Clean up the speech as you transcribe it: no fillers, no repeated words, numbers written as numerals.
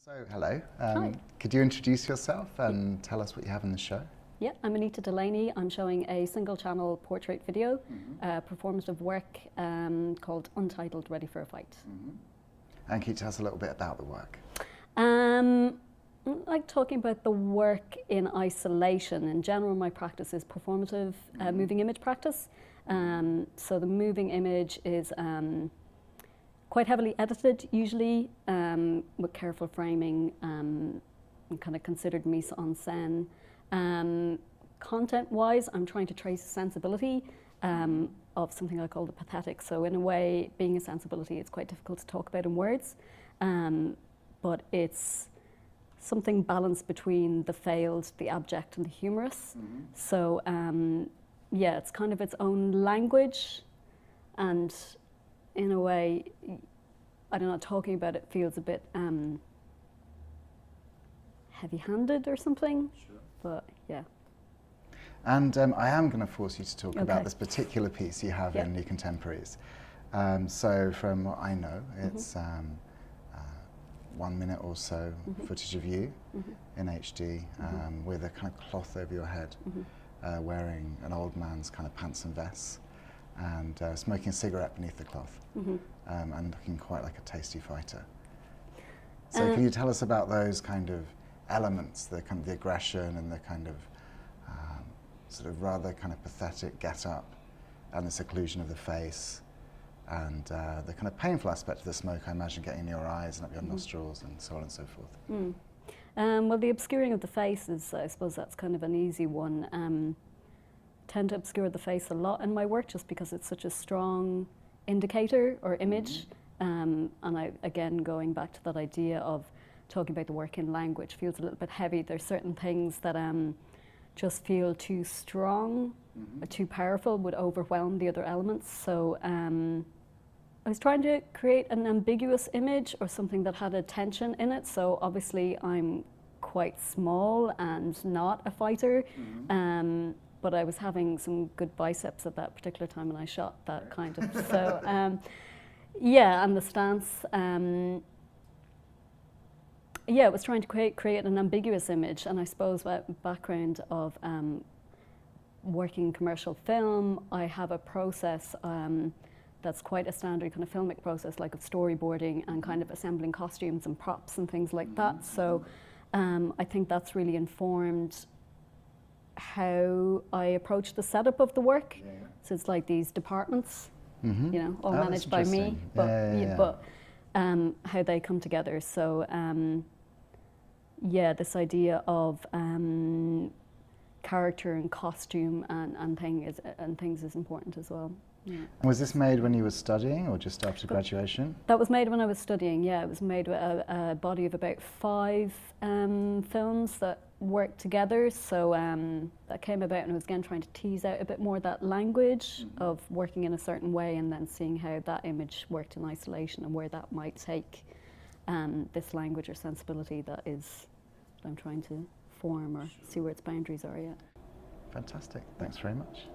So, hello. Hi. Could you introduce yourself and tell us what you have in the show? Yeah, I'm Anita Delaney. I'm showing a single-channel portrait video, performative work called Untitled Ready for a Fight. And can you tell us a little bit about the work? I like talking about the work in isolation. In general, my practice is performative moving image practice. So the moving image is quite heavily edited, usually, with careful framing and kind of considered mise en scène. Content-wise, I'm trying to trace a sensibility of something I call the pathetic. So in a way, being a sensibility, it's quite difficult to talk about in words, but it's something balanced between the failed, the abject, and the humorous. So yeah, it's kind of its own language, and in a way, I don't know, talking about it feels a bit heavy-handed or something, but yeah. And I am going to force you to talk about this particular piece you have in New Contemporaries. So from what I know, it's 1 minute or so footage of you in HD with a kind of cloth over your head, wearing an old man's kind of pants and vests, and smoking a cigarette beneath the cloth, and looking quite like a tasty fighter. So can you tell us about those kind of elements, the kind of the aggression and the kind of sort of rather kind of pathetic get-up and the seclusion of the face, and the kind of painful aspect of the smoke, I imagine, getting in your eyes and up your nostrils and so on and so forth. Well, the obscuring of the face is, I suppose that's kind of an easy one. Tend to obscure the face a lot in my work just because it's such a strong indicator or image. And again, going back to that idea of talking about the work in language feels a little bit heavy. There's certain things that just feel too strong, or too powerful, would overwhelm the other elements. So I was trying to create an ambiguous image or something that had a tension in it. So obviously I'm quite small and not a fighter, but I was having some good biceps at that particular time when I shot that kind of. So yeah, and the stance. Yeah, it was trying to create an ambiguous image, and I suppose that background of working commercial film, I have a process that's quite a standard kind of filmic process, like of storyboarding and kind of assembling costumes and props and things like that. So I think that's really informed how I approach the setup of the work. So it's like these departments, you know, all managed by me, but how they come together. So yeah, this idea of character and costume and things is important as well. Yeah. Was this made when you were studying or just after graduation? That was made when I was studying, yeah. It was made with a body of about 5 films that worked together. So that came about, and I was again trying to tease out a bit more that language of working in a certain way and then seeing how that image worked in isolation and where that might take this language or sensibility that I'm trying to form or see where its boundaries are, yeah. Fantastic. Thanks very much.